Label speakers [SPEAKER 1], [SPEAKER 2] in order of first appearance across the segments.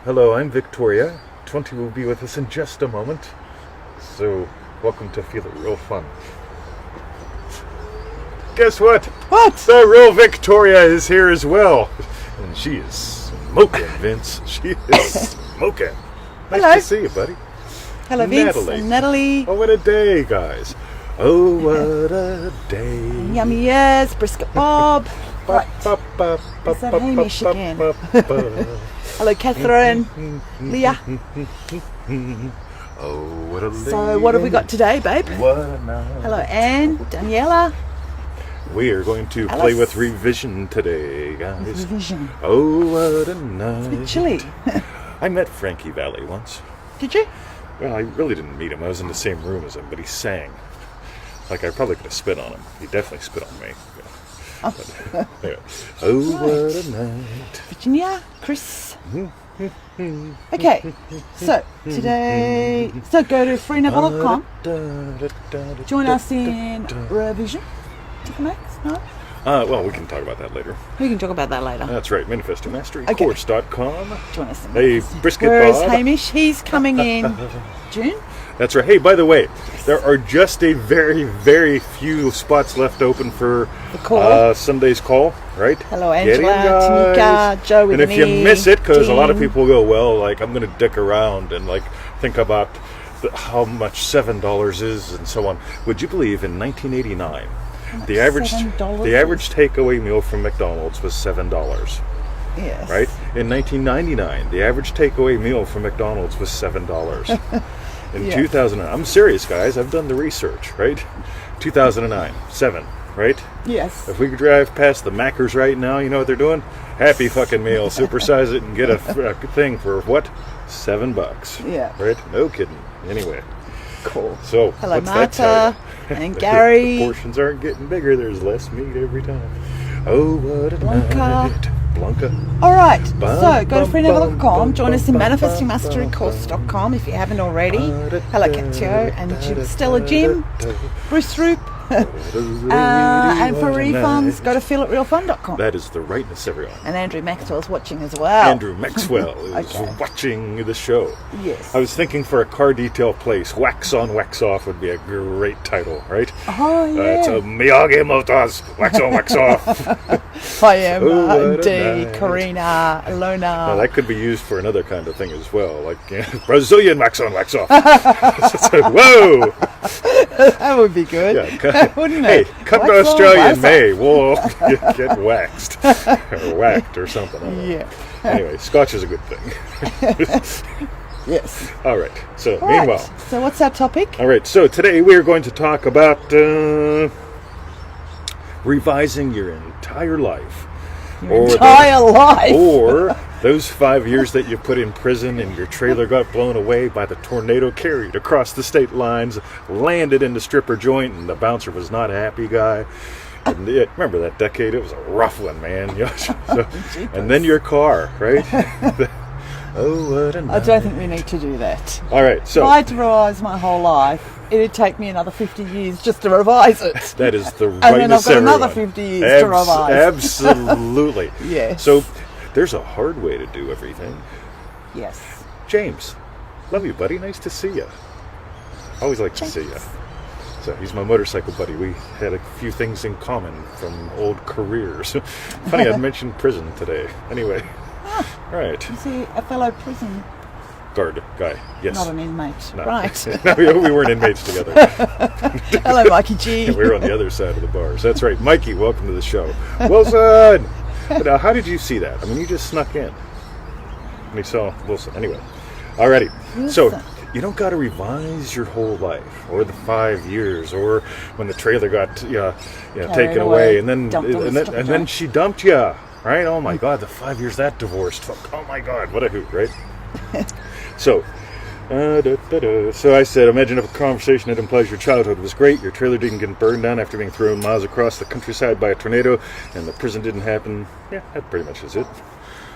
[SPEAKER 1] Hello, I'm Victoria. 20 will be with us in just a moment. So, welcome to Feel It Real Fun. Guess what?
[SPEAKER 2] What?
[SPEAKER 1] The real Victoria is here as well. And she is smoking, Vince. She is smoking. Nice
[SPEAKER 2] Hello.
[SPEAKER 1] to see you, buddy.
[SPEAKER 2] Hello, Vince
[SPEAKER 1] Natalie.
[SPEAKER 2] and Natalie.
[SPEAKER 1] Oh, what a day, guys. Oh, what a day.
[SPEAKER 2] Yummy Yes, Brisket Bob. Right.
[SPEAKER 1] Is
[SPEAKER 2] that Hamish again? Hello, Catherine. Leah.
[SPEAKER 1] Oh, what a day.
[SPEAKER 2] So, what have we got today, babe?
[SPEAKER 1] What a night.
[SPEAKER 2] Hello, Anne, Daniela.
[SPEAKER 1] We are going to
[SPEAKER 2] Alice.
[SPEAKER 1] play with revision today, guys.
[SPEAKER 2] Revision.
[SPEAKER 1] Oh, what a night.
[SPEAKER 2] It's a bit chilly.
[SPEAKER 1] I met Frankie Valli once.
[SPEAKER 2] Did you?
[SPEAKER 1] Well, I really didn't meet him. I was in the same room as him, but he sang. Like, I probably could have spit on him. He definitely spit on me. Yeah. But, anyway. Oh, what a night.
[SPEAKER 2] Virginia, Chris. Okay, so today, go to freenetball.com. Join us in revision. Max, no?
[SPEAKER 1] Well, we can talk about that later.
[SPEAKER 2] We can talk about that later.
[SPEAKER 1] That's right, ManifestoMasteryCourse.com.
[SPEAKER 2] Join us in
[SPEAKER 1] Hey,
[SPEAKER 2] Max.
[SPEAKER 1] Brisket
[SPEAKER 2] Where's
[SPEAKER 1] Bob.
[SPEAKER 2] Hamish? He's coming in June.
[SPEAKER 1] That's right. Hey, by the way, there are just a very, very few spots left open for
[SPEAKER 2] The call.
[SPEAKER 1] Sunday's call, right?
[SPEAKER 2] Hello,
[SPEAKER 1] Get in,
[SPEAKER 2] Angela,
[SPEAKER 1] guys.
[SPEAKER 2] Tanika, Joe with
[SPEAKER 1] And if
[SPEAKER 2] an
[SPEAKER 1] you
[SPEAKER 2] E,
[SPEAKER 1] miss it, because a lot of
[SPEAKER 2] Dean.
[SPEAKER 1] people go, well, like, I'm going to dick around and, like, think about how much $7 is and so on. Would you believe in 1989, the average takeaway meal from McDonald's was $7.
[SPEAKER 2] Yes.
[SPEAKER 1] Right? In 1999, the average takeaway meal from McDonald's was $7. In
[SPEAKER 2] Yeah.
[SPEAKER 1] 2000, I'm serious, guys. I've done the research, right? 2009, 7, right?
[SPEAKER 2] Yes.
[SPEAKER 1] If we could drive past the Mackers right now, you know what they're doing? Happy fucking meal. Supersize it and get a thing for what? $7.
[SPEAKER 2] Yeah.
[SPEAKER 1] Right? No kidding. Anyway.
[SPEAKER 2] Cool.
[SPEAKER 1] So,
[SPEAKER 2] Hello,
[SPEAKER 1] what's that tell
[SPEAKER 2] Marta
[SPEAKER 1] you?
[SPEAKER 2] and Gary.
[SPEAKER 1] The portions aren't getting bigger. There's less meat every time. Oh, what a
[SPEAKER 2] Blanca.
[SPEAKER 1] night. Blanca.
[SPEAKER 2] All right. So go to
[SPEAKER 1] bum,
[SPEAKER 2] freenetball.com. Join us in
[SPEAKER 1] bum, bum,
[SPEAKER 2] manifestingmasterycourse.com if you haven't already. Hello, Katio and Stella Jim, Bruce Roop. And for refunds, go to feelitrealfun.com.
[SPEAKER 1] That is the rightness, everyone.
[SPEAKER 2] And Andrew Maxwell's watching as well.
[SPEAKER 1] Andrew Maxwell is
[SPEAKER 2] Okay.
[SPEAKER 1] watching the show.
[SPEAKER 2] Yes.
[SPEAKER 1] I was thinking for a car detail place, Wax On, Wax Off would be a great title, right?
[SPEAKER 2] Oh, yeah.
[SPEAKER 1] It's a Miyagi Motors, Wax On, Wax Off.
[SPEAKER 2] Hi, Emma,
[SPEAKER 1] Oh, what a
[SPEAKER 2] Dee,
[SPEAKER 1] night.
[SPEAKER 2] Karina, Alona.
[SPEAKER 1] Now, that could be used for another kind of thing as well, like Brazilian Wax On, Wax Off. Whoa!
[SPEAKER 2] That would be good,
[SPEAKER 1] Yeah,
[SPEAKER 2] wouldn't
[SPEAKER 1] hey,
[SPEAKER 2] it?
[SPEAKER 1] come
[SPEAKER 2] Wax
[SPEAKER 1] to
[SPEAKER 2] on,
[SPEAKER 1] Australia
[SPEAKER 2] wax
[SPEAKER 1] in May. We'll get waxed. Or whacked or something. I don't know.
[SPEAKER 2] Yeah.
[SPEAKER 1] Anyway, Scotch is a good thing.
[SPEAKER 2] Yes.
[SPEAKER 1] All right. So,
[SPEAKER 2] All
[SPEAKER 1] meanwhile.
[SPEAKER 2] right. So what's our topic?
[SPEAKER 1] All right. So, today we are going to talk about revising your entire life.
[SPEAKER 2] Entire life.
[SPEAKER 1] Or those 5 years that you put in prison and your trailer got blown away by the tornado, carried across the state lines, landed in the stripper joint, and the bouncer was not a happy guy. And remember that decade? It was a rough one, man. So, and then your car, right? Oh, what a night.
[SPEAKER 2] I don't think we need to do that.
[SPEAKER 1] All right,
[SPEAKER 2] If
[SPEAKER 1] so
[SPEAKER 2] I had to revise my whole life, it'd take me another 50 years just to revise it.
[SPEAKER 1] that is the
[SPEAKER 2] And then I've
[SPEAKER 1] rightness,
[SPEAKER 2] got another
[SPEAKER 1] everyone.
[SPEAKER 2] 50 years to revise.
[SPEAKER 1] Absolutely.
[SPEAKER 2] Yes.
[SPEAKER 1] So there's a hard way to do everything.
[SPEAKER 2] Yes.
[SPEAKER 1] James, love you, buddy. Nice to see you. Always like to see you.
[SPEAKER 2] James.
[SPEAKER 1] So he's my motorcycle buddy. We had a few things in common from old careers. Funny, I mentioned prison today. Anyway, all right.
[SPEAKER 2] Is he a fellow prison,
[SPEAKER 1] Guard guy, yes.
[SPEAKER 2] not an inmate?
[SPEAKER 1] No.
[SPEAKER 2] Right.
[SPEAKER 1] No, we weren't inmates together.
[SPEAKER 2] Hello, Mikey G.
[SPEAKER 1] We were on the other side of the bars. That's right. Mikey, welcome to the show. Wilson! But now, how did you see that? I mean, you just snuck in. And you saw Wilson. Anyway. Alrighty. So,
[SPEAKER 2] Wilson.
[SPEAKER 1] you don't got to revise your whole life, or the 5 years, or when the trailer got taken away, and then
[SPEAKER 2] dumped on the stripper
[SPEAKER 1] and then
[SPEAKER 2] joint.
[SPEAKER 1] she dumped you, right? Oh my God, the 5 years that divorced. Oh my God, what a hoot, right? So, so I said, imagine if a conversation that implies your childhood was great, your trailer didn't get burned down after being thrown miles across the countryside by a tornado, and the prison didn't happen. Yeah, that pretty much is it.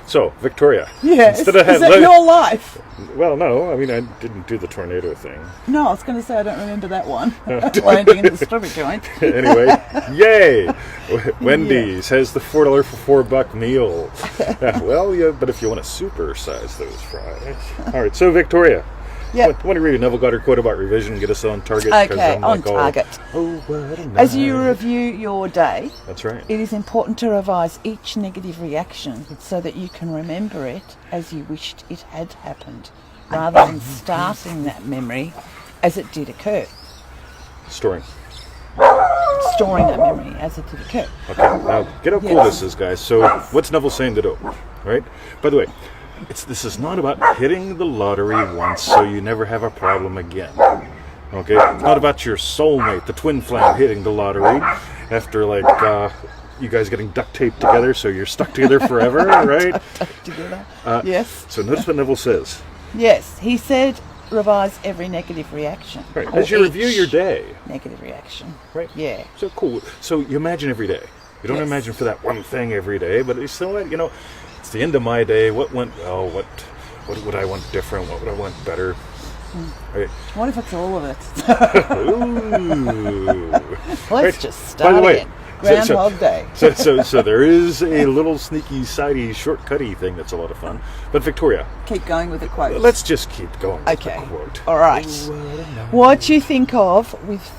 [SPEAKER 1] So, Victoria.
[SPEAKER 2] Yes.
[SPEAKER 1] Instead of
[SPEAKER 2] Is that
[SPEAKER 1] let-
[SPEAKER 2] your life?
[SPEAKER 1] Well, no. I mean, I didn't do the tornado thing.
[SPEAKER 2] No, I was going to say I don't remember that one. Landing in the strawberry joint.
[SPEAKER 1] Anyway, yay! Wendy's has the $4 for $4 meal. Well, yeah, but if you want to supersize those fries. All right, so Victoria.
[SPEAKER 2] Yep.
[SPEAKER 1] Want to read a Neville Goddard quote about revision and get us on target? 'Cause
[SPEAKER 2] Okay,
[SPEAKER 1] I'm
[SPEAKER 2] on
[SPEAKER 1] like,
[SPEAKER 2] target.
[SPEAKER 1] Oh, what a night.
[SPEAKER 2] As you review your day,
[SPEAKER 1] That's right.
[SPEAKER 2] it is important to revise each negative reaction so that you can remember it as you wished it had happened, rather than starting that memory as it did occur.
[SPEAKER 1] Storing.
[SPEAKER 2] Storing that memory as it did occur.
[SPEAKER 1] Okay, now get how cool
[SPEAKER 2] Yes.
[SPEAKER 1] this is, guys. So, what's Neville saying to do? Right? By the way, this is not about hitting the lottery once so you never have a problem again. Okay? It's not about your soulmate, the twin flame, hitting the lottery after, like, you guys getting duct taped together so you're stuck together forever, right?
[SPEAKER 2] Together. Yes.
[SPEAKER 1] So, notice what Neville says.
[SPEAKER 2] Yes. He said revise every negative reaction.
[SPEAKER 1] Right.
[SPEAKER 2] Or
[SPEAKER 1] As you review
[SPEAKER 2] each
[SPEAKER 1] your day.
[SPEAKER 2] negative reaction.
[SPEAKER 1] Right?
[SPEAKER 2] Yeah.
[SPEAKER 1] So cool. So you imagine every day. You don't
[SPEAKER 2] Yes.
[SPEAKER 1] imagine for that one thing every day, but it's still, you know, it's the end of my day. What went well? What would I want different? What would I want better? Right.
[SPEAKER 2] What if it's all of it?
[SPEAKER 1] Ooh.
[SPEAKER 2] Let's
[SPEAKER 1] Right.
[SPEAKER 2] just
[SPEAKER 1] By the
[SPEAKER 2] start
[SPEAKER 1] way,
[SPEAKER 2] again. Groundhog Day.
[SPEAKER 1] So there is a little sneaky, sidey, shortcutty thing that's a lot of fun. But Victoria,
[SPEAKER 2] Keep going with the quote.
[SPEAKER 1] let's just keep going with
[SPEAKER 2] Okay.
[SPEAKER 1] the quote.
[SPEAKER 2] All right.
[SPEAKER 1] Ooh, what a night.
[SPEAKER 2] What you think of with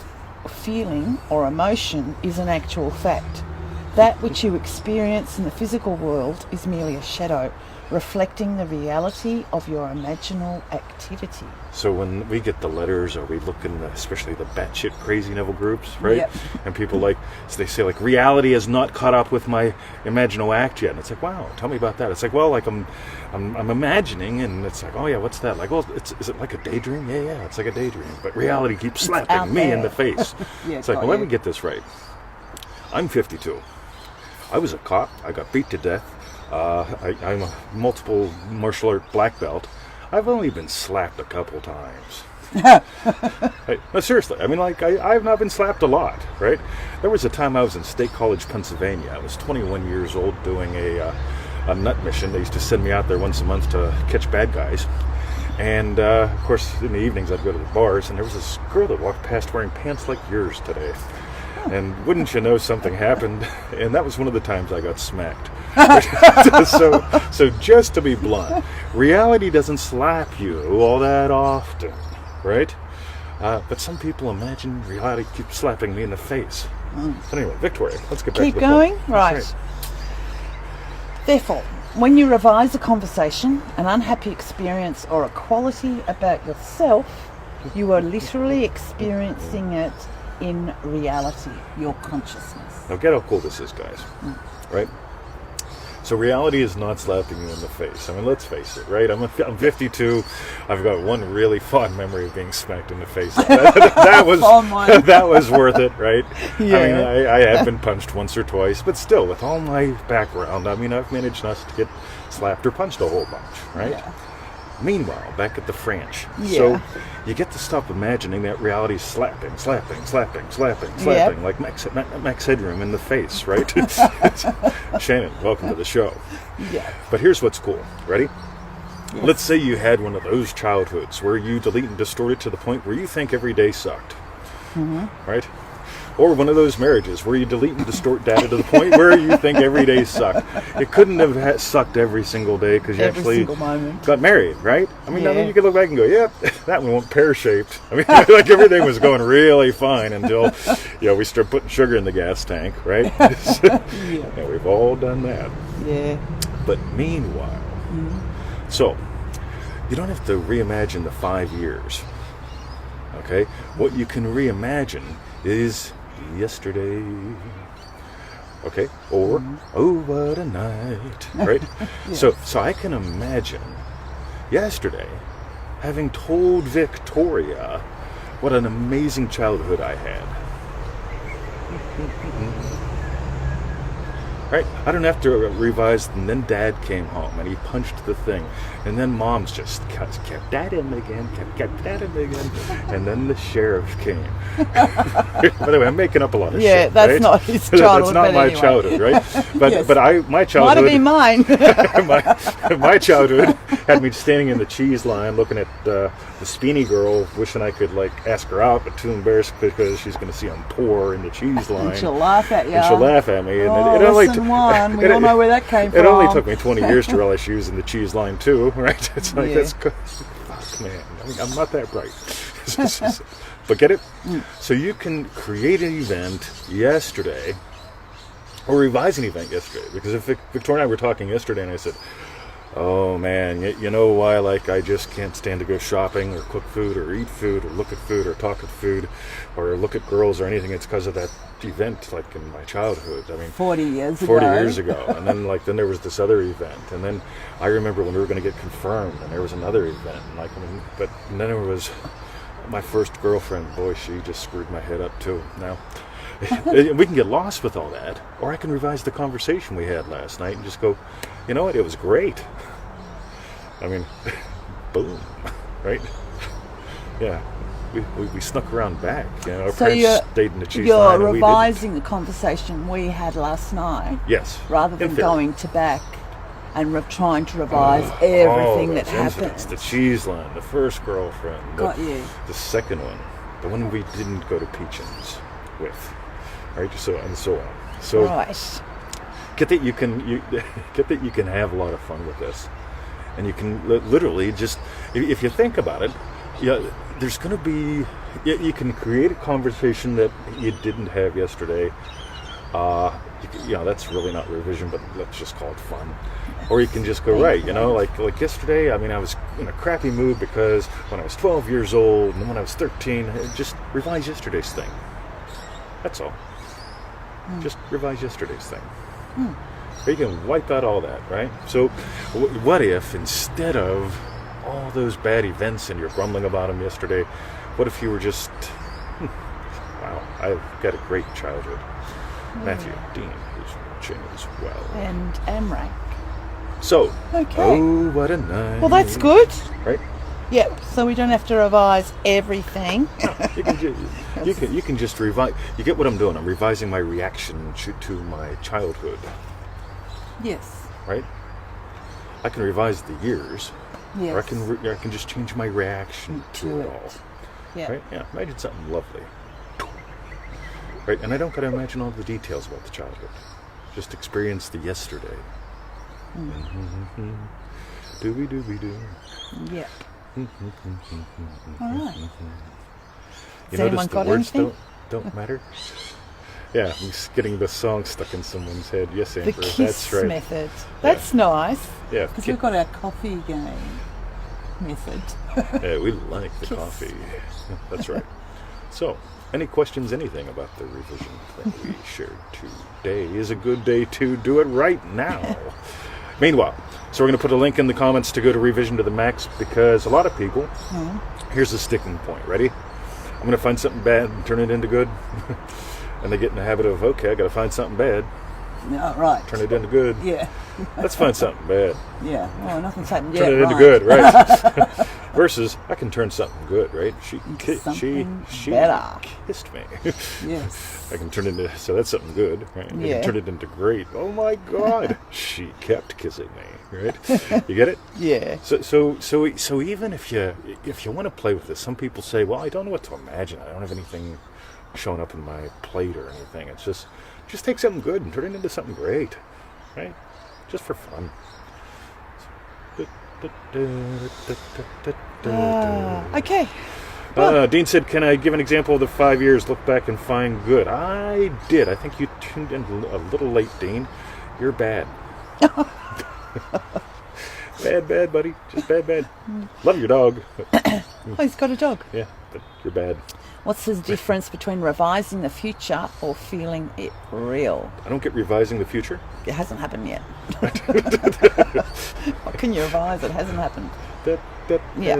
[SPEAKER 2] feeling or emotion is an actual fact. That which you experience in the physical world is merely a shadow, reflecting the reality of your imaginal activity.
[SPEAKER 1] So when we get the letters, or we look in, especially the batshit crazy Neville groups, right?
[SPEAKER 2] Yep.
[SPEAKER 1] And people like, so they say like, reality has not caught up with my imaginal act yet. And it's like, wow, tell me about that. It's like, well, like I'm imagining, and it's like, oh yeah, what's that? Like, well, is it like a daydream? Yeah, it's like a daydream. But reality keeps
[SPEAKER 2] out
[SPEAKER 1] slapping me in
[SPEAKER 2] there.
[SPEAKER 1] the face.
[SPEAKER 2] Yeah,
[SPEAKER 1] It's like,
[SPEAKER 2] got
[SPEAKER 1] well, let
[SPEAKER 2] you.
[SPEAKER 1] me get this right. I'm 52. I was a cop. I got beat to death. I'm a multiple martial art black belt. I've only been slapped a couple times. Hey, no, seriously. I mean, like, I have not been slapped a lot, right? There was a time I was in State College, Pennsylvania. I was 21 years old doing a nut mission. They used to send me out there once a month to catch bad guys. And, of course, in the evenings I'd go to the bars, and there was this girl that walked past wearing pants like yours today. And wouldn't you know, something happened, and that was one of the times I got smacked. so just to be blunt, reality doesn't slap you all that often, right? But some people imagine reality keeps slapping me in the face. But anyway, Victoria, let's get back
[SPEAKER 2] Keep
[SPEAKER 1] to the
[SPEAKER 2] going?
[SPEAKER 1] point.
[SPEAKER 2] Right.
[SPEAKER 1] That's
[SPEAKER 2] Therefore, when you revise a conversation, an unhappy experience, or a quality about yourself, you are literally experiencing it in reality, your consciousness.
[SPEAKER 1] Now get how cool this is, guys. Right? So reality is not slapping you in the face. I mean, let's face it, right? I'm 52. I've got one really fond memory of being smacked in the face. That was
[SPEAKER 2] Fond one.
[SPEAKER 1] that was worth it, right?
[SPEAKER 2] Yeah.
[SPEAKER 1] I mean, I have been punched once or twice, but still, with all my background, I mean, I've managed not to get slapped or punched a whole bunch, right?
[SPEAKER 2] Yeah.
[SPEAKER 1] Meanwhile, back at the French,
[SPEAKER 2] Yeah.
[SPEAKER 1] so you get to stop imagining that reality's slapping, like Max Headroom in the face, right? Shannon, welcome to the show.
[SPEAKER 2] Yeah.
[SPEAKER 1] But here's what's cool. Ready? Let's say you had one of those childhoods where you delete and distort it to the point where you think every day sucked. Right? Or one of those marriages where you delete and distort data to the point where you think every day sucked. It couldn't have sucked every single day because you
[SPEAKER 2] Every
[SPEAKER 1] actually
[SPEAKER 2] single moment.
[SPEAKER 1] got married, right? I mean,
[SPEAKER 2] Yeah.
[SPEAKER 1] you could look back and go, yep, that one went pear-shaped. I mean, like everything was going really fine until, we start putting sugar in the gas tank, right? Yeah, we've all done that.
[SPEAKER 2] Yeah.
[SPEAKER 1] But meanwhile, so you don't have to reimagine the 5 years. Okay? What you can reimagine is yesterday. Okay? Or, oh, what a night. Right? So I can imagine yesterday having told Victoria what an amazing childhood I had. Right? I don't have to revise. And then Dad came home and he punched the thing. And then Mom's just kept that in again, kept that in again. And then the sheriff came. By the way, I'm making up a lot of shit.
[SPEAKER 2] That's
[SPEAKER 1] right?
[SPEAKER 2] not his childhood.
[SPEAKER 1] That's not my
[SPEAKER 2] anyway.
[SPEAKER 1] childhood, right? But
[SPEAKER 2] Yes.
[SPEAKER 1] my childhood.
[SPEAKER 2] Might have been mine.
[SPEAKER 1] my childhood had me standing in the cheese line looking at the Speeny girl, wishing I could like ask her out, but too embarrassed because she's going to see I'm poor in the cheese line.
[SPEAKER 2] And she'll laugh at you.
[SPEAKER 1] And she'll laugh at me. And
[SPEAKER 2] Oh,
[SPEAKER 1] it only
[SPEAKER 2] lesson one. We all know where that came
[SPEAKER 1] It
[SPEAKER 2] from.
[SPEAKER 1] only took me 20 years to realize she was in the cheese line too, right? It's like,
[SPEAKER 2] Yeah.
[SPEAKER 1] that's good. Fuck, man. I'm not that bright. But get it? So you can create an event yesterday, or revise an event yesterday. Because if Victoria and I were talking yesterday, and I said, oh man, you know why I just can't stand to go shopping or cook food or eat food or look at food or talk at food or look at girls or anything? It's because of that event like in my childhood. I mean,
[SPEAKER 3] 40 years ago.
[SPEAKER 1] 40 years ago. And then there was this other event. And then I remember when we were going to get confirmed and there was another event. And then there was my first girlfriend. Boy, she just screwed my head up too. Now, we can get lost with all that, or I can revise the conversation we had last night and just go, you know what, it was great. I mean, boom, right? Yeah, we snuck around back. You know, our
[SPEAKER 3] So
[SPEAKER 1] parents stayed in the cheese
[SPEAKER 3] you're
[SPEAKER 1] line and
[SPEAKER 3] revising the conversation we had last night,
[SPEAKER 1] we didn't. Yes.
[SPEAKER 3] rather
[SPEAKER 1] in
[SPEAKER 3] than
[SPEAKER 1] theory.
[SPEAKER 3] going to back and trying to revise everything that
[SPEAKER 1] those incidents,
[SPEAKER 3] happened.
[SPEAKER 1] the cheese line, the first girlfriend,
[SPEAKER 3] Got you.
[SPEAKER 1] the second one, the one we didn't go to Peachin's with, right? So and so on. So
[SPEAKER 2] Right.
[SPEAKER 1] get that you can have a lot of fun with this, and you can literally just, if you think about it, there's going to be, you can create a conversation that you didn't have yesterday. That's really not revision, but let's just call it fun. Or you can just go, right, like yesterday, I mean, I was in a crappy mood because when I was 12 years old and then when I was 13, just revise yesterday's thing. That's all. Just revise yesterday's thing. You can wipe out all that, right? So what if instead of all those bad events and you're grumbling about them yesterday, what if you were just, wow, I've got a great childhood. Matthew Dean is watching as well.
[SPEAKER 2] And Amrak.
[SPEAKER 1] So,
[SPEAKER 2] Okay.
[SPEAKER 1] oh, what a night.
[SPEAKER 2] Well, that's good.
[SPEAKER 1] Right?
[SPEAKER 2] Yep. So we don't have to revise everything.
[SPEAKER 1] You can just revise. You get what I'm doing. I'm revising my reaction to my childhood,
[SPEAKER 3] Yes.
[SPEAKER 1] right? I can revise the years,
[SPEAKER 3] Yes.
[SPEAKER 1] or I can just change my reaction to it all.
[SPEAKER 2] Yeah.
[SPEAKER 1] Right? Yeah. Imagine something lovely. Right? And I don't got to imagine all the details about the childhood. Just experience the yesterday. Dooby dooby doo.
[SPEAKER 2] Yep.
[SPEAKER 3] All right.
[SPEAKER 1] You
[SPEAKER 2] Has anyone
[SPEAKER 1] notice the
[SPEAKER 2] got
[SPEAKER 1] words
[SPEAKER 2] anything?
[SPEAKER 1] don't matter? Yeah, I'm just getting the song stuck in someone's head. Yes,
[SPEAKER 2] The
[SPEAKER 1] Amber,
[SPEAKER 2] kiss
[SPEAKER 1] that's right.
[SPEAKER 2] method. That's nice.
[SPEAKER 1] Yeah,
[SPEAKER 3] Because we've got our coffee game method.
[SPEAKER 1] yeah, we like the coffee. That's right. So, any questions, anything about the revision that we shared today is a good day to do it right now. Meanwhile, so we're going to put a link in the comments to go to Revision to the Max because a lot of people, here's the sticking point. Ready? I'm going to find something bad and turn it into good. And they get in the habit of, okay, I got to find something bad,
[SPEAKER 3] Yeah, right.
[SPEAKER 1] turn it into good.
[SPEAKER 3] Yeah.
[SPEAKER 1] Let's find something bad,
[SPEAKER 3] Yeah. Oh, nothing's happened yet.
[SPEAKER 1] turn it into
[SPEAKER 3] right.
[SPEAKER 1] good, right? Versus, I can turn something good, right? She
[SPEAKER 3] something
[SPEAKER 1] she
[SPEAKER 3] better.
[SPEAKER 1] kissed me.
[SPEAKER 3] Yes.
[SPEAKER 1] I can turn it into, so that's something good, right? I
[SPEAKER 2] Yeah.
[SPEAKER 1] can turn it into great. Oh my God, she kept kissing me, right? You get it?
[SPEAKER 2] Yeah.
[SPEAKER 1] So even if you want to play with this, some people say, well, I don't know what to imagine. I don't have anything showing up in my plate or anything. It's just take something good and turn it into something great, right? Just for fun.
[SPEAKER 2] Okay.
[SPEAKER 1] Dean said, can I give an example of the 5 years, look back and find good? I did. I think you tuned in a little late, Dean. You're bad. Bad, buddy. Just bad. Love your dog. But,
[SPEAKER 2] Oh, he's got a dog.
[SPEAKER 1] yeah, but you're bad.
[SPEAKER 2] What's the difference between revising the future or feeling it real?
[SPEAKER 1] I don't get revising the future.
[SPEAKER 2] It hasn't happened yet. What can you revise? It hasn't happened. Yeah.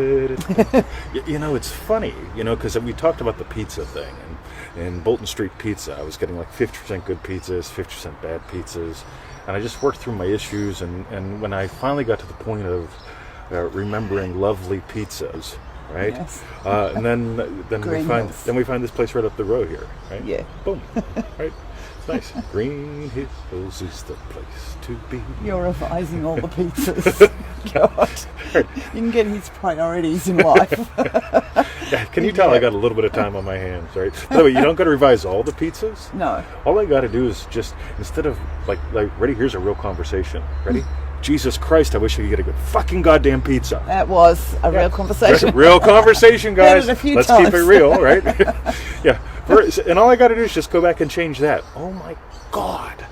[SPEAKER 1] You know, it's funny, because we talked about the pizza thing, in Bolton Street Pizza. I was getting like 50% good pizzas, 50% bad pizzas, and I just worked through my issues. And when I finally got to the point of remembering lovely pizzas, right?
[SPEAKER 3] Yes.
[SPEAKER 1] And then
[SPEAKER 3] Green Hills.
[SPEAKER 1] we find this place right up the road here, right?
[SPEAKER 3] Yeah.
[SPEAKER 1] Boom, right? It's nice. Green Hills is the place to be.
[SPEAKER 3] You're revising all the pizzas. God. You can get his priorities in life.
[SPEAKER 1] Yeah, can you tell I got a little bit of time on my hands, right? By the way, you don't got to revise all the pizzas.
[SPEAKER 3] No.
[SPEAKER 1] All I got to do is just, instead of like, ready, here's a real conversation. Ready? Jesus Christ, I wish I could get a good fucking goddamn pizza.
[SPEAKER 2] That was a real conversation.
[SPEAKER 1] Real conversation, guys.
[SPEAKER 2] Heard it a few
[SPEAKER 1] Let's
[SPEAKER 2] times.
[SPEAKER 1] keep it real, right? Yeah. And all I got to do is just go back and change that. Oh my God.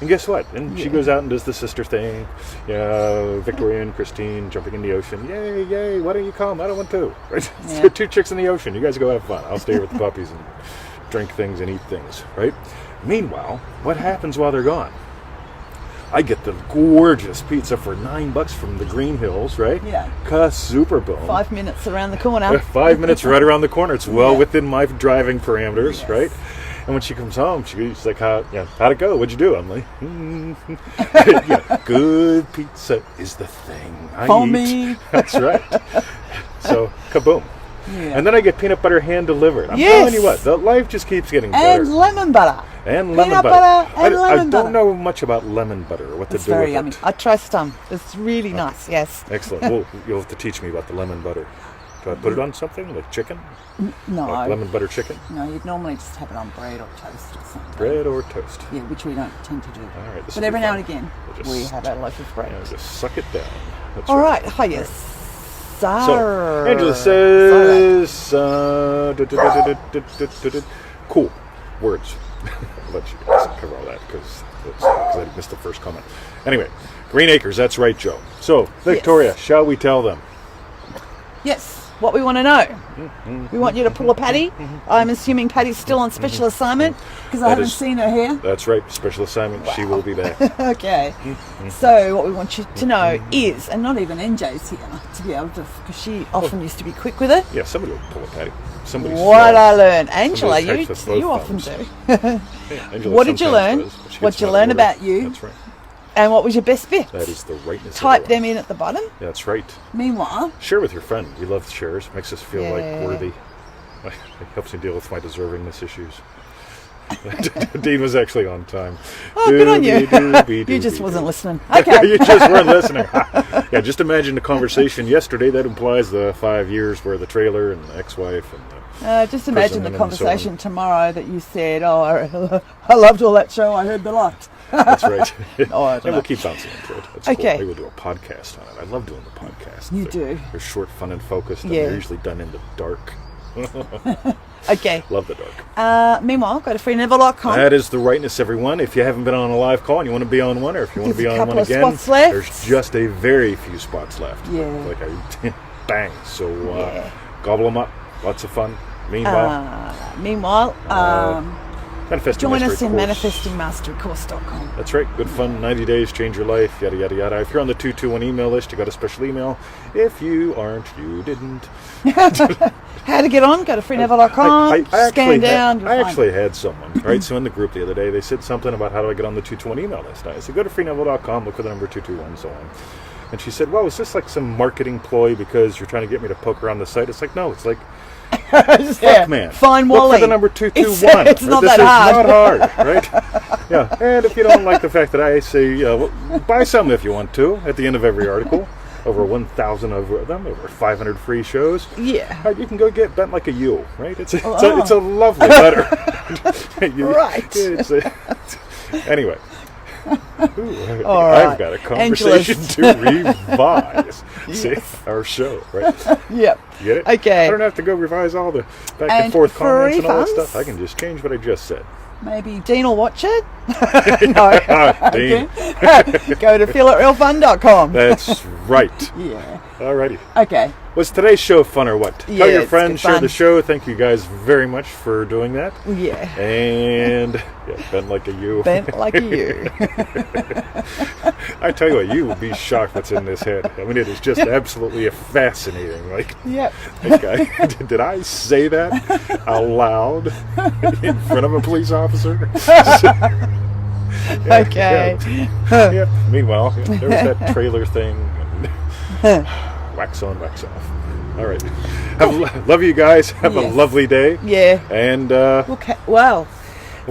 [SPEAKER 1] And guess what? And she goes out and does the sister thing. Yeah, Victoria and Christine jumping in the ocean. Yay, yay, why don't you come? I don't want to. Right?
[SPEAKER 2] Yeah.
[SPEAKER 1] Two chicks in the ocean. You guys go have fun. I'll stay here with the puppies and drink things and eat things, right? Meanwhile, what happens while they're gone? I get the gorgeous pizza for $9 from the Green Hills, right?
[SPEAKER 3] Yeah.
[SPEAKER 1] Super boom.
[SPEAKER 2] 5 minutes around the corner.
[SPEAKER 1] 5 minutes right around the corner. It's well
[SPEAKER 3] Yeah.
[SPEAKER 1] within my driving parameters,
[SPEAKER 3] Yes.
[SPEAKER 1] right? And when she comes home, she's like, how'd it go? What'd you do? I'm like, yeah, good pizza is the thing I
[SPEAKER 3] For
[SPEAKER 1] eat.
[SPEAKER 3] me.
[SPEAKER 1] That's right. So, kaboom.
[SPEAKER 3] Yeah.
[SPEAKER 1] And then I get peanut butter hand delivered. I'm
[SPEAKER 2] Yes.
[SPEAKER 1] telling you what, the life just keeps getting better.
[SPEAKER 3] And lemon butter.
[SPEAKER 1] And
[SPEAKER 3] peanut
[SPEAKER 1] lemon
[SPEAKER 3] butter and
[SPEAKER 1] I
[SPEAKER 3] lemon
[SPEAKER 1] don't
[SPEAKER 3] butter.
[SPEAKER 1] know much about lemon butter, or what
[SPEAKER 3] It's
[SPEAKER 1] to do
[SPEAKER 3] very
[SPEAKER 1] with
[SPEAKER 3] yummy.
[SPEAKER 1] it.
[SPEAKER 2] I trust them. It's really nice, yes.
[SPEAKER 1] Excellent. Well, you'll have to teach me about the lemon butter. Do I put it on something, like chicken?
[SPEAKER 3] No.
[SPEAKER 1] Like lemon butter chicken?
[SPEAKER 3] No, you'd normally just have it on bread or toast or something.
[SPEAKER 1] Bread or toast?
[SPEAKER 3] Yeah, which we don't tend to do.
[SPEAKER 1] All right, this
[SPEAKER 3] But
[SPEAKER 1] will
[SPEAKER 3] every
[SPEAKER 1] be
[SPEAKER 3] now
[SPEAKER 1] fun.
[SPEAKER 3] and again,
[SPEAKER 1] We'll just-
[SPEAKER 3] we have
[SPEAKER 2] Have a loaf of bread.
[SPEAKER 1] Yeah, just suck it down. That's
[SPEAKER 2] All
[SPEAKER 1] right.
[SPEAKER 2] right. Hi, yes.
[SPEAKER 1] So, Angela says, cool words. I'll let you guys cover all that because I missed the first comment. Anyway, Green Acres, that's right, Joe. So, Victoria, shall we tell them?
[SPEAKER 2] Yes. What we want to know. We want you to pull a Patty. I'm assuming Patty's still on special assignment.
[SPEAKER 3] because I
[SPEAKER 1] That
[SPEAKER 3] haven't
[SPEAKER 1] is-
[SPEAKER 3] seen her here.
[SPEAKER 1] That's right, special assignment. She will be back.
[SPEAKER 3] Okay.
[SPEAKER 2] So what we want you to know is,
[SPEAKER 3] And not even NJ's here to be able to.
[SPEAKER 2] because she often used to be quick with it,
[SPEAKER 1] Yeah, somebody will pull a Patty. Somebody.
[SPEAKER 2] what I learned. Angela,
[SPEAKER 1] Somebody
[SPEAKER 2] you
[SPEAKER 1] types with both
[SPEAKER 2] often
[SPEAKER 1] thumbs.
[SPEAKER 2] do.
[SPEAKER 1] Yeah, Angela
[SPEAKER 2] What did you
[SPEAKER 1] sometimes
[SPEAKER 2] learn?
[SPEAKER 1] does, but she
[SPEAKER 2] What'd
[SPEAKER 1] gets
[SPEAKER 2] you
[SPEAKER 1] out of
[SPEAKER 2] learn
[SPEAKER 1] order.
[SPEAKER 2] about you?
[SPEAKER 1] That's right.
[SPEAKER 2] And what was your best bit?
[SPEAKER 1] That is the rightness.
[SPEAKER 2] Type
[SPEAKER 1] of
[SPEAKER 2] them in at the bottom.
[SPEAKER 1] That's right.
[SPEAKER 3] Meanwhile,
[SPEAKER 1] Share with your friend. We love shares. Makes us feel
[SPEAKER 2] Yeah.
[SPEAKER 1] like worthy. It helps me deal with my deservingness issues. Dean was actually on time.
[SPEAKER 2] Oh, good on you.
[SPEAKER 1] Doobie-doobie-doobie.
[SPEAKER 2] You just wasn't listening. Okay.
[SPEAKER 1] You just weren't listening. Yeah, just imagine the conversation yesterday. That implies the 5 years where the trailer and the ex-wife and the
[SPEAKER 2] Just imagine the
[SPEAKER 1] and so
[SPEAKER 2] conversation
[SPEAKER 1] on.
[SPEAKER 2] tomorrow that you said, "Oh, I loved all that show. I heard the lot."
[SPEAKER 1] That's right.
[SPEAKER 2] Oh, I don't
[SPEAKER 1] And
[SPEAKER 2] know.
[SPEAKER 1] we'll keep bouncing into it. That's
[SPEAKER 2] Okay.
[SPEAKER 1] cool. Maybe we'll do a podcast on it. I love doing the podcast.
[SPEAKER 3] You do.
[SPEAKER 1] They're short, fun, and focused. And
[SPEAKER 2] Yeah.
[SPEAKER 1] they're usually done in the dark.
[SPEAKER 2] Okay.
[SPEAKER 1] Love the dark.
[SPEAKER 2] Meanwhile, go to freeneville.com.
[SPEAKER 1] That is the rightness, everyone. If you haven't been on a live call and you want to be on one, or if you want to
[SPEAKER 2] There's
[SPEAKER 1] be
[SPEAKER 2] a
[SPEAKER 1] on
[SPEAKER 2] couple
[SPEAKER 1] one
[SPEAKER 2] of
[SPEAKER 1] again,
[SPEAKER 2] spots left.
[SPEAKER 1] there's just a very few spots left.
[SPEAKER 3] Yeah.
[SPEAKER 1] Like bang. So
[SPEAKER 2] Yeah.
[SPEAKER 1] gobble them up. Lots of fun. Meanwhile, Manifesting
[SPEAKER 2] join
[SPEAKER 1] Mastery
[SPEAKER 2] us in
[SPEAKER 1] course.
[SPEAKER 2] manifestingmasterycourse.com.
[SPEAKER 1] That's right. Good fun. 90 days, change your life, yada, yada, yada. If you're on the 221 email list, you got a special email. If you aren't, you didn't.
[SPEAKER 2] How to get on? Go to freeneville.com. Scan down. you'll
[SPEAKER 1] I
[SPEAKER 2] find
[SPEAKER 1] actually had someone, right? So in the group the other day, they said something about how do I get on the 221 email list. I said, go to freeneville.com, look for the number 221, and so on. And she said, well, is this like some marketing ploy because you're trying to get me to poke around the site? It's like, no, it's like,
[SPEAKER 2] it.
[SPEAKER 1] fuck, man.
[SPEAKER 2] Find
[SPEAKER 1] Look
[SPEAKER 2] Wally.
[SPEAKER 1] for the number 221.
[SPEAKER 2] It's not
[SPEAKER 1] this
[SPEAKER 2] that
[SPEAKER 1] is
[SPEAKER 2] hard.
[SPEAKER 1] not hard, right? Yeah. And if you don't like the fact that I say, well, buy some if you want to at the end of every article. Over 1,000 of them, over 500 free shows.
[SPEAKER 2] Yeah.
[SPEAKER 1] You can go get Bent Like a Yule, right? It's a lovely letter.
[SPEAKER 2] Right.
[SPEAKER 1] Anyway. Ooh,
[SPEAKER 2] All
[SPEAKER 1] I've
[SPEAKER 2] right.
[SPEAKER 1] got a conversation
[SPEAKER 2] Angela's-
[SPEAKER 1] to revise. See, our show, right?
[SPEAKER 2] Yep.
[SPEAKER 1] Get it?
[SPEAKER 2] Okay.
[SPEAKER 1] I don't have to go revise all the back and
[SPEAKER 2] And
[SPEAKER 1] forth
[SPEAKER 2] for
[SPEAKER 1] comments and all that
[SPEAKER 2] refunds?
[SPEAKER 1] stuff. I can just change what I just said.
[SPEAKER 3] maybe
[SPEAKER 2] Dean will watch it. No.
[SPEAKER 1] Dean,
[SPEAKER 2] Go to feelitrealfun.com.
[SPEAKER 1] that's right.
[SPEAKER 3] yeah.
[SPEAKER 1] Alrighty.
[SPEAKER 3] Okay.
[SPEAKER 1] Was today's show fun or what?
[SPEAKER 2] Yeah,
[SPEAKER 1] Tell your
[SPEAKER 2] it's
[SPEAKER 1] friends,
[SPEAKER 2] good
[SPEAKER 1] share
[SPEAKER 2] fun.
[SPEAKER 1] the show. Thank you guys very much for doing that.
[SPEAKER 2] Yeah.
[SPEAKER 1] And yeah, bent like a you.
[SPEAKER 2] Bent like you.
[SPEAKER 1] I tell you what, you would be shocked what's in this head. I mean, it is just absolutely fascinating. Like,
[SPEAKER 2] Yep.
[SPEAKER 1] did I say that out loud in front of a police officer? Yeah,
[SPEAKER 2] Okay.
[SPEAKER 1] yeah. Meanwhile, there was that trailer thing. And wax on, wax off. All right. Love you guys. Have a
[SPEAKER 2] Yes.
[SPEAKER 1] lovely day.
[SPEAKER 2] Yeah.
[SPEAKER 1] And
[SPEAKER 2] We'll
[SPEAKER 1] we'll catch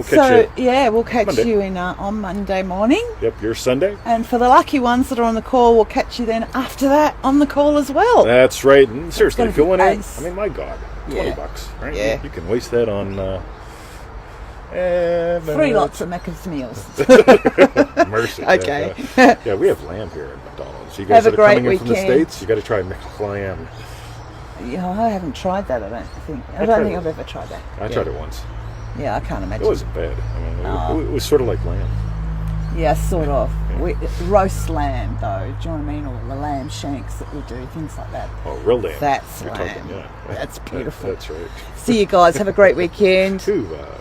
[SPEAKER 2] so
[SPEAKER 1] you.
[SPEAKER 2] yeah, we'll catch
[SPEAKER 1] Monday.
[SPEAKER 2] you in on Monday morning.
[SPEAKER 1] Yep, your Sunday.
[SPEAKER 2] And for the lucky ones that are on the call, we'll catch you then after that on the call as well.
[SPEAKER 1] That's right. And seriously,
[SPEAKER 2] gonna
[SPEAKER 1] if you
[SPEAKER 2] be
[SPEAKER 1] want in,
[SPEAKER 2] ace.
[SPEAKER 1] I mean, my God,
[SPEAKER 2] Yeah.
[SPEAKER 1] $20, right?
[SPEAKER 2] Yeah.
[SPEAKER 1] You can waste that on
[SPEAKER 2] 3 lots of Macca's meals.
[SPEAKER 1] Mercy.
[SPEAKER 2] Okay.
[SPEAKER 1] Yeah, we have lamb here at McDonald's. You guys
[SPEAKER 2] Have a
[SPEAKER 1] that are coming
[SPEAKER 2] great
[SPEAKER 1] in from the
[SPEAKER 2] weekend.
[SPEAKER 1] States, you got to try lamb.
[SPEAKER 2] Yeah, I haven't tried that. I don't think. I
[SPEAKER 1] I
[SPEAKER 2] don't
[SPEAKER 1] tried
[SPEAKER 2] think
[SPEAKER 1] it.
[SPEAKER 2] I've ever tried that.
[SPEAKER 1] I tried it once.
[SPEAKER 2] Yeah, I can't imagine.
[SPEAKER 1] It wasn't bad. I mean,
[SPEAKER 2] Oh.
[SPEAKER 1] it was sort of like lamb.
[SPEAKER 2] Yeah, sort of. Roast lamb, though. Do you know what I mean? Or the lamb shanks that we do, things like that.
[SPEAKER 1] Oh, real lamb.
[SPEAKER 2] That's
[SPEAKER 1] You're
[SPEAKER 2] lamb.
[SPEAKER 1] talking, yeah.
[SPEAKER 2] That's beautiful.
[SPEAKER 1] That's right.
[SPEAKER 2] See you guys. Have a great weekend.
[SPEAKER 1] Cuba.